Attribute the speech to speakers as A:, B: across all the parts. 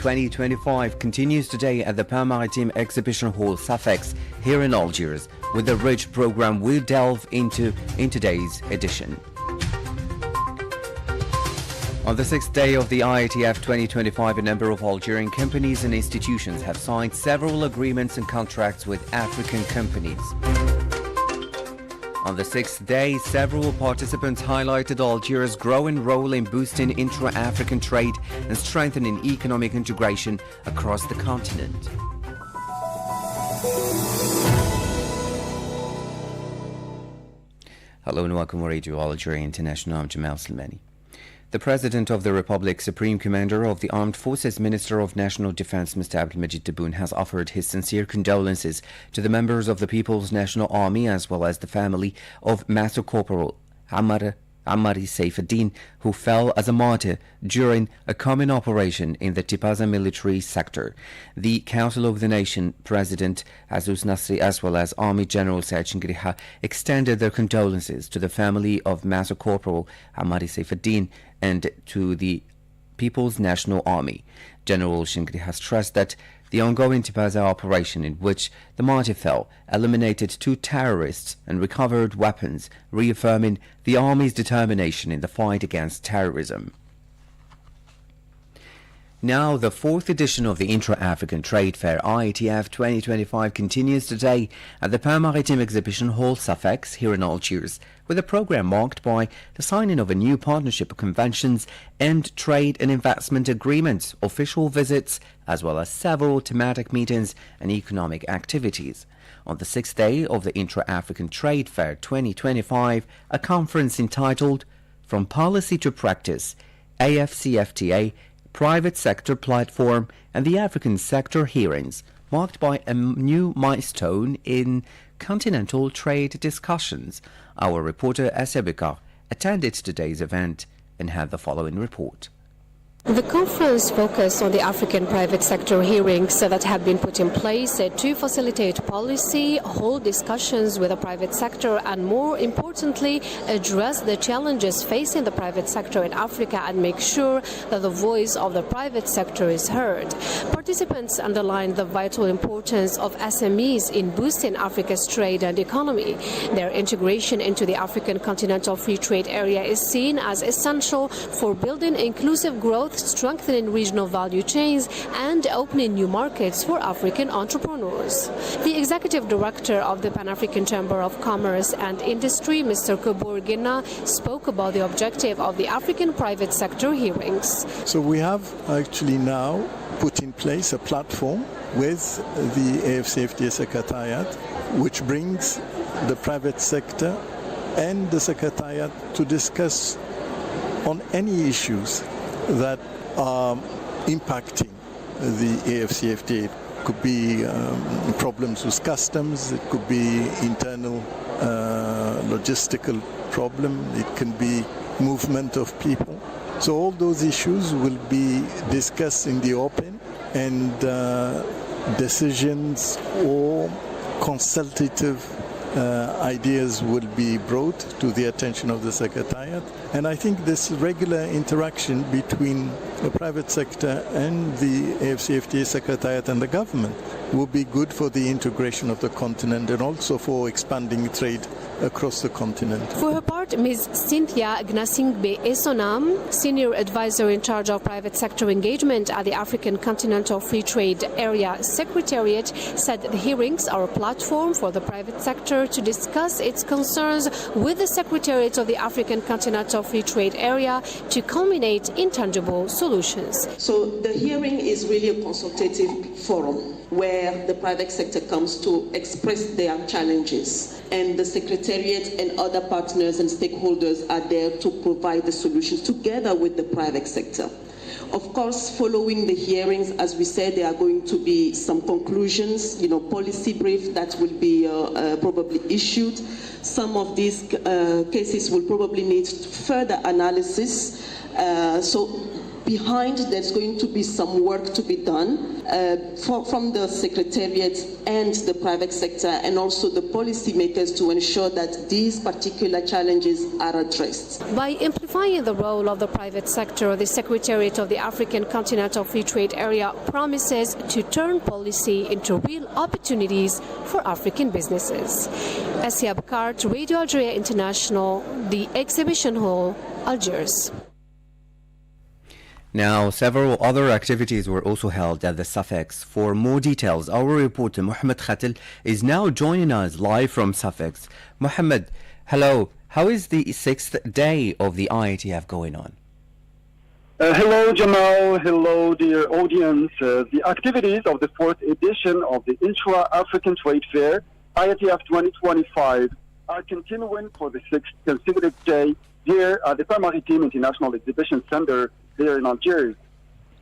A: 2025 continues today at the Pan Maritime Exhibition Hall Safex here in Algiers. With a rich program, we'll delve into in today's edition. On the sixth day of the IATF 2025, a number of Algerian companies and institutions have signed several agreements and contracts with African companies. On the sixth day, several participants highlighted Algeria's growing role in boosting intra-African trade and strengthening economic integration across the continent. Hello and welcome to Radio Algeria International. I'm Jamal Slimani. The President of the Republic, Supreme Commander of the Armed Forces, Minister of National Defense, Mr. Abdelmajid Tebboune, has offered his sincere condolences to the members of the People's National Army as well as the family of Master Corporal Ammari Saifuddin, who fell as a martyr during a common operation in the Tipaza military sector. The Council of the Nation President Azouz Nasri as well as Army General Said Shingriha extended their condolences to the family of Master Corporal Ammari Saifuddin and to the People's National Army. General Shingriha stressed that the ongoing Tipaza operation, in which the martyr fell, eliminated 2 terrorists and recovered weapons, reaffirming the Army's determination in the fight against terrorism. Now, the 4th edition of the Intra-African Trade Fair IATF 2025 continues today at the Pan Maritime Exhibition Hall Safex here in Algiers, with a program marked by the signing of a new partnership of conventions and trade and investment agreements, official visits, as well as several thematic meetings and economic activities. On the 6th day of the Intra-African Trade Fair 2025, a conference entitled From Policy to Practice, AFCFTA, Private Sector Platform and the African Sector Hearings, marked by a new milestone in continental trade discussions. Our reporter Essebekar attended today's event and had the following report.
B: The conference focused on the African private sector hearings that have been put in place to facilitate policy, hold discussions with the private sector, and more importantly, address the challenges facing the private sector in Africa and make sure that the voice of the private sector is heard. Participants underlined the vital importance of SMEs in boosting Africa's trade and economy. Their integration into the African Continental Free Trade Area is seen as essential for building inclusive growth, strengthening regional value chains, and opening new markets for African entrepreneurs. The Executive Director of the Pan-African Chamber of Commerce and Industry, Mr. Kabur Gina, spoke about the objective of the African private sector hearings.
C: So we have actually now put in place a platform with the AFCFTA Secretariat, which brings the private sector and the Secretariat to discuss on any issues that are impacting the AFCFTA. It could be problems with customs, it could be internal logistical problem, it can be movement of people. So all those issues will be discussed in the open, and decisions or consultative ideas will be brought to the attention of the Secretariat. And I think this regular interaction between the private sector and the AFCFTA Secretariat and the government will be good for the integration of the continent and also for expanding trade across the continent.
B: For her part, Ms. Cynthia Gnasingbe Esonam, Senior Advisor in charge of private sector engagement at the African Continental Free Trade Area Secretariat, said the hearings are a platform for the private sector to discuss its concerns with the Secretariat of the African Continental Free Trade Area to culminate in tangible solutions.
D: So the hearing is really a consultative forum where the private sector comes to express their challenges, and the Secretariat and other partners and stakeholders are there to provide the solutions together with the private sector. Of course, following the hearings, as we said, there are going to be some conclusions, policy brief that will be probably issued. Some of these cases will probably need further analysis. So Behind, there's going to be some work to be done from the Secretariat and the private sector, and also the policymakers, to ensure that these particular challenges are addressed.
B: By amplifying the role of the private sector, the Secretariat of the African Continental Free Trade Area promises to turn policy into real opportunities for African businesses. Assia Bakart, Radio Algeria International, the Exhibition Hall, Algiers.
A: Now, several other activities were also held at the SAFEX. For more details, our reporter Mohamed Khatil is now joining us live from SAFEX. Mohamed, hello. How is the 6th day of the IATF going on?
E: Hello, Jamal. Hello, dear audience. The activities of the 4th edition of the Intra-African Trade Fair, IATF 2025, are continuing for the 6th consecutive day here at the Maritime International Exhibition Center here in Algiers.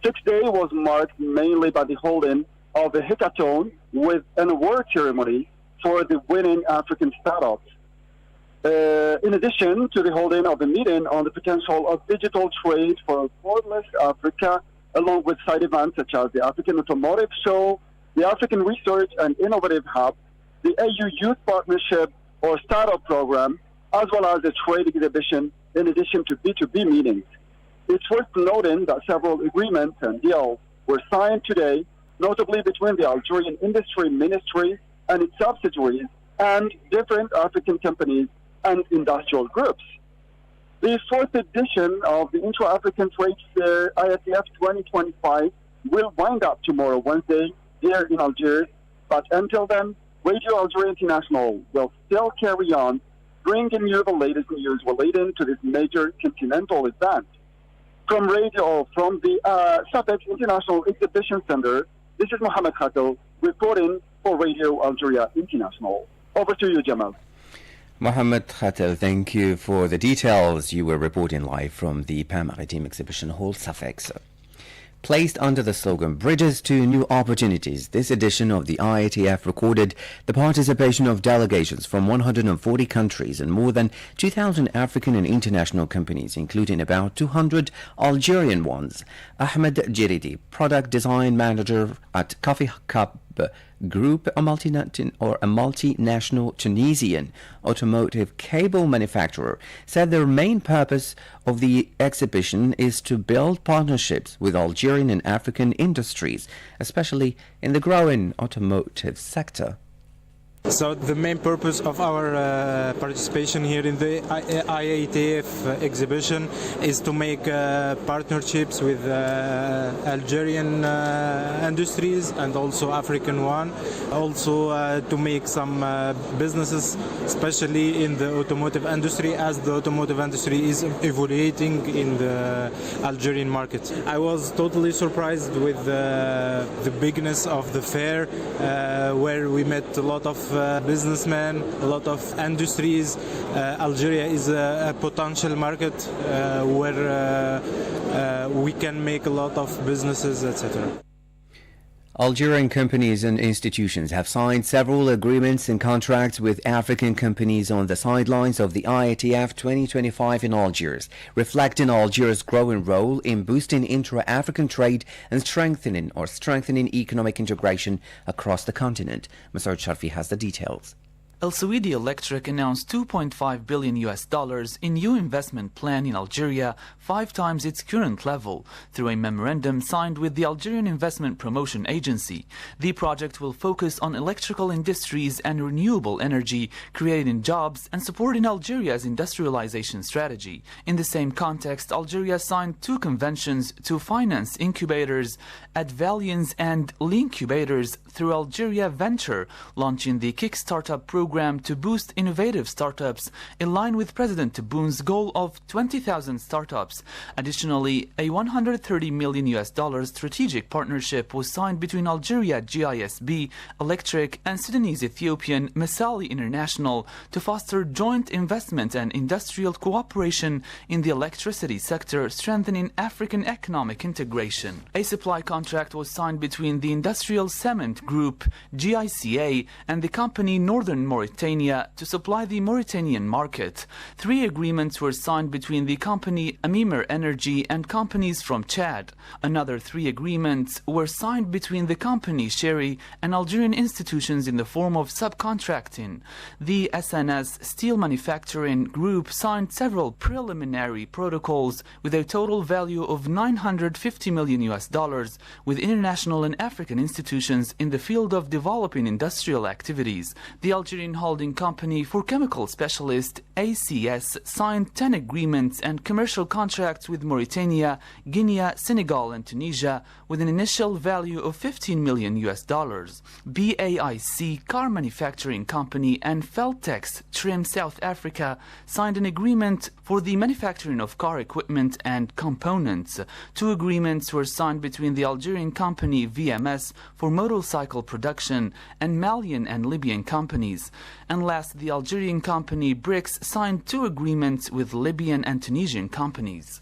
E: 6th day was marked mainly by the holding of a hackathon with an award ceremony for the winning African startups. In addition to the holding of a meeting on the potential of digital trade for borderless Africa, along with side events such as the African Automotive Show, the African Research and Innovative Hub, the AU Youth Partnership or Startup Program, as well as the trade exhibition, in addition to B2B meetings. It's worth noting that several agreements and deals were signed today, notably between the Algerian Industry Ministry and its subsidiaries and different African companies and industrial groups. The 4th edition of the Intra-African Trade Fair IATF 2025 will wind up tomorrow, Wednesday, here in Algiers. But until then, Radio Algeria International will still carry on bringing you the latest news relating to this major continental event. From the SAFEX International Exhibition Center, this is Mohamed Khatil reporting for Radio Algeria International. Over to you, Jamal.
A: Mohamed Khatil, thank you for the details. You were reporting live from the Pan Maritime Exhibition Hall, SAFEX. Placed under the slogan Bridges to New Opportunities, this edition of the IATF recorded the participation of delegations from 140 countries and more than 2,000 African and international companies, including about 200 Algerian ones. Ahmed Jiridi, Product Design Manager at Coffee Cup Group, a multinational Tunisian automotive cable manufacturer, said their main purpose of the exhibition is to build partnerships with Algerian and African industries, especially in the growing automotive sector.
F: So the main purpose of our participation here in the IATF exhibition is to make partnerships with Algerian industries and also African one. Also to make some businesses, especially in the automotive industry, as the automotive industry is evaluating in the Algerian market. I was totally surprised with the bigness of the fair, where we met a lot of businessmen, a lot of industries. Algeria is a potential market where we can make a lot of businesses, etc.
A: Algerian companies and institutions have signed several agreements and contracts with African companies on the sidelines of the IATF 2025 in Algiers, reflecting Algiers' growing role in boosting intra-African trade and strengthening economic integration across the continent. Masoud Sharfi has the details.
G: El Saudi Electric announced $2.5 billion in new investment plan in Algeria, 5 times its current level, through a memorandum signed with the Algerian Investment Promotion Agency. The project will focus on electrical industries and renewable energy, creating jobs and supporting Algeria's industrialization strategy. In the same context, Algeria signed 2 conventions to finance incubators at Valians and Lincubators through Algeria Venture, launching the Kick Startup program to boost innovative startups in line with President Tebboun's goal of 20,000 startups. Additionally, a $130 million strategic partnership was signed between Algeria GISB Electric and Sudanese Ethiopian Masali International to foster joint investment and industrial cooperation in the electricity sector, strengthening African economic integration. A supply contract was signed between the Industrial Cement Group GICA and the company Northern Morgan Mauritania to supply the Mauritanian market. 3 agreements were signed between the company Amimer Energy and companies from Chad. Another 3 agreements were signed between the company Sherry and Algerian institutions in the form of subcontracting. The SNS Steel Manufacturing Group signed several preliminary protocols with a total value of $950 million with international and African institutions in the field of developing industrial activities. The Algerian holding company for chemical specialist ACS signed 10 agreements and commercial contracts with Mauritania, Guinea, Senegal and Tunisia with an initial value of $15 million. BAIC car manufacturing company and Feltex Trim South Africa signed an agreement for the manufacturing of car equipment and components. 2 agreements were signed between the Algerian company VMS for motorcycle production and Malian and Libyan companies. And last, the Algerian company BRICS signed 2 agreements with Libyan and Tunisian companies.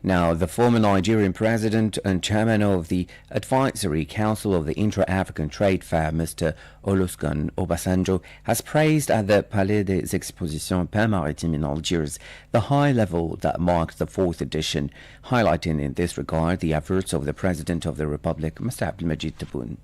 A: Now, the former Nigerian president and chairman of the Advisory Council of the Intra-African Trade Fair, Mr. Olusegun Obasanjo, has praised at the Palais des Expositions Pain-Maritime in Algiers the high level that marked the 4th edition, highlighting in this regard the efforts of the President of the Republic, Mr. Abdelmadjid Tebboune.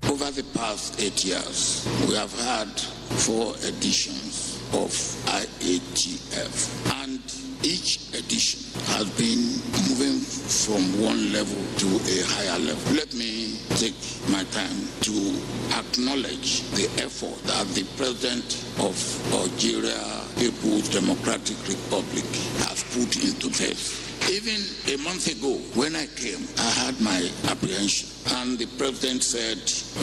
H: Over the past 8 years, we have had 4 editions of IATF, and each edition has been moving from one level to a higher level. Let me take my time to acknowledge the effort that the President of Algeria People's Democratic Republic has put into this. Even a month ago, when I came, I had my apprehension, and the President said,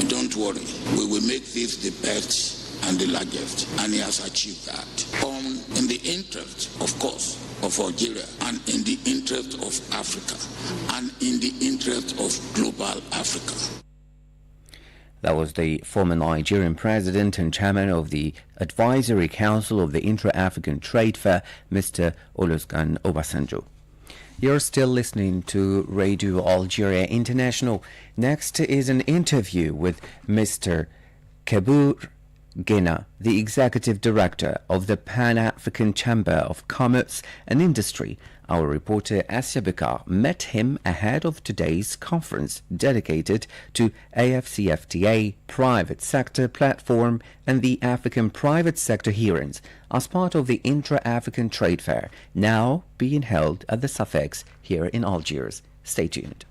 H: don't worry, we will make this the best and the largest, and he has achieved that. In the interest, of course, of Algeria, and in the interest of Africa, and in the interest of global Africa.
A: That was the former Nigerian president and chairman of the Advisory Council of the Intra-African Trade Fair, Mr. Olusegun Obasanjo. You're still listening to Radio Algeria International. Next is an interview with Mr. Kabour Guena, the Executive Director of the Pan-African Chamber of Commerce and Industry. Our reporter Asya Bekar met him ahead of today's conference dedicated to AFCFTA, private sector platform and the African private sector hearings as part of the Intra-African Trade Fair, now being held at the Safex here in Algiers. Stay tuned.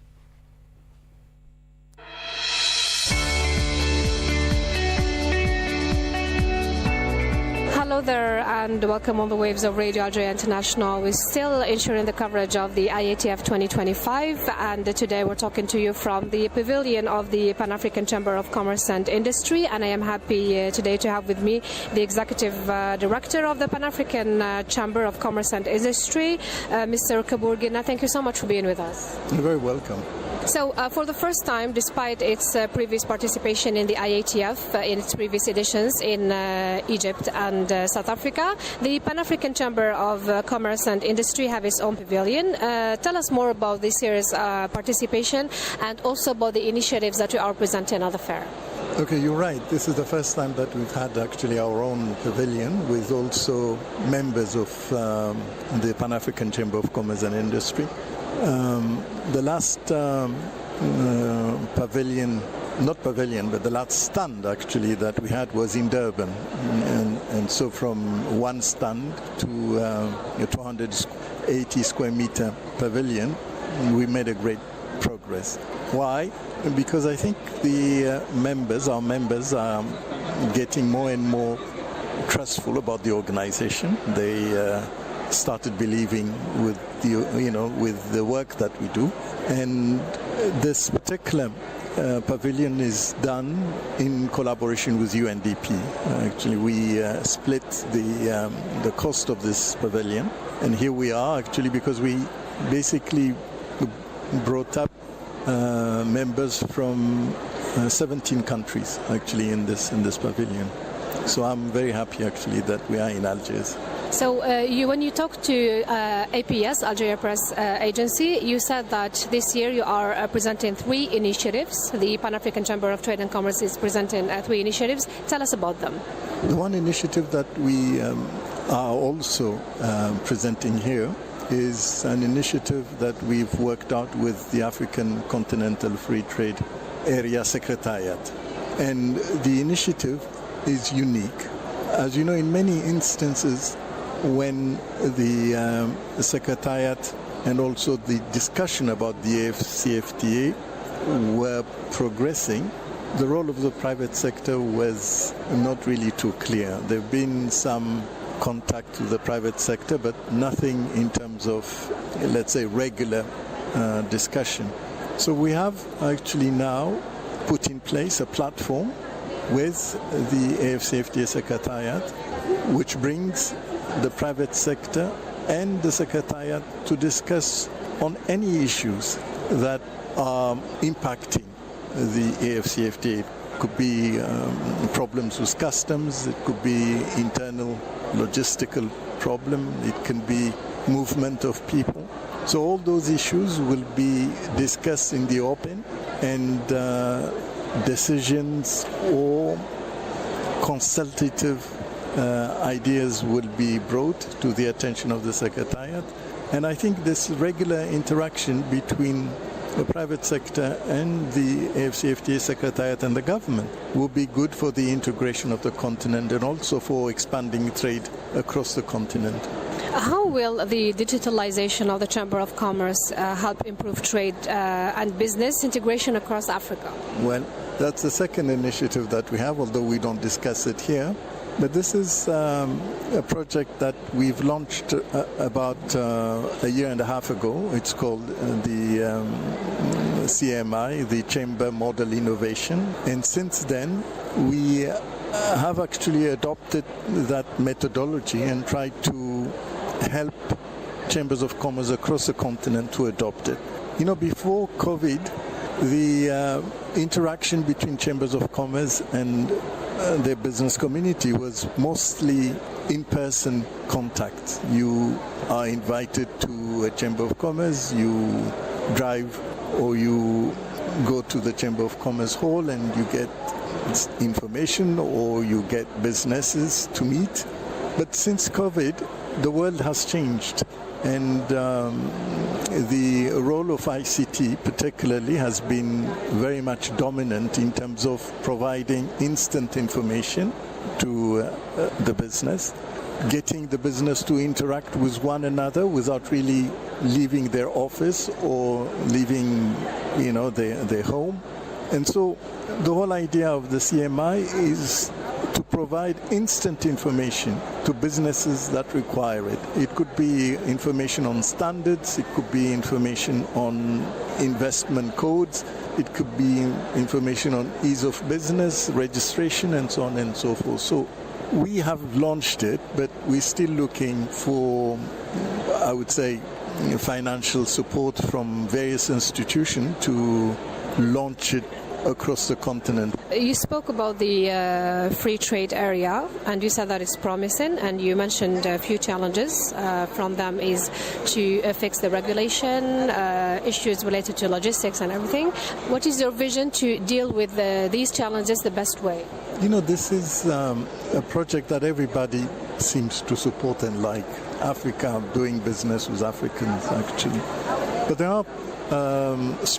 B: Hello there and welcome on the waves of Radio Algeria International. We're still ensuring the coverage of the IATF 2025, and today we're talking to you from the pavilion of the Pan-African Chamber of Commerce and Industry, and I am happy today to have with me the Executive Director of the Pan-African Chamber of Commerce and Industry, Mr. Kabour Guena. Thank you so much for being with us.
C: You're very welcome.
B: So, for the first time, despite its previous participation in the IATF, in its previous editions in Egypt and South Africa, the Pan-African Chamber of Commerce and Industry have its own pavilion. Tell us more about this year's participation and also about the initiatives that we are presenting at the fair.
C: Okay, you're right. This is the first time that we've had actually our own pavilion with also members of the Pan-African Chamber of Commerce and Industry. The last the last stand actually that we had was in Durban, and so from one stand to a 280 square meter pavilion, we made a great progress. Why? Because I think our members are getting more and more trustful about the organization. They started believing with the work that we do, and this particular pavilion is done in collaboration with UNDP. Actually, we split the cost of this pavilion, and here we are actually because we basically brought up members from 17 countries actually in this pavilion. So I'm very happy actually that we are in Algiers.
B: So when you talked to APS, Algeria Press Agency, you said that this year you are presenting 3 initiatives. The Pan-African Chamber of Trade and Commerce is presenting 3 initiatives. Tell us about them.
C: The one initiative that we are also presenting here is an initiative that we've worked out with the African Continental Free Trade Area Secretariat. And the initiative is unique. As you know, in many instances, when the Secretariat and also the discussion about the AFCFTA were progressing, the role of the private sector was not really too clear. There have been some contact with the private sector, but nothing in terms of, let's say, regular discussion. So we have actually now put in place a platform with the AFCFTA Secretariat, which brings the private sector and the Secretariat to discuss on any issues that are impacting the AFCFTA. It could be problems with customs, it could be internal logistical problem, it can be movement of people. So all those issues will be discussed in the open, and decisions or consultative ideas will be brought to the attention of the Secretariat. And I think this regular interaction between the private sector and the AFCFTA Secretariat and the government will be good for the integration of the continent and also for expanding trade across the continent.
B: How will the digitalization of the Chamber of Commerce help improve trade and business integration across Africa?
C: Well, that's the second initiative that we have, although we don't discuss it here. But this is a project that we've launched about a year and a half ago. It's called the CMI, the Chamber Model Innovation. And since then, we have actually adopted that methodology and tried to help chambers of commerce across the continent to adopt it. You know, before COVID, the interaction between chambers of commerce and the business community was mostly in-person contact. You are invited to a chamber of commerce, you drive or you go to the Chamber of Commerce hall and you get information or you get businesses to meet. But since COVID, the world has changed, and the role of ICT particularly has been very much dominant in terms of providing instant information to the business, getting the business to interact with one another without really leaving their office or leaving, their home. And so the whole idea of the CMI is to provide instant information to businesses that require it. It could be information on standards, it could be information on investment codes, it could be information on ease of business, registration, and so on and so forth. So we have launched it, but we're still looking for, I would say, financial support from various institutions to launch it across the continent.
B: You spoke about the free trade area, and you said that it's promising, and you mentioned a few challenges. From them is to fix the regulation, issues related to logistics and everything. What is your vision to deal with these challenges the best way?
C: You know, this is a project that everybody seems to support and like. Africa, doing business with Africans, actually. But there are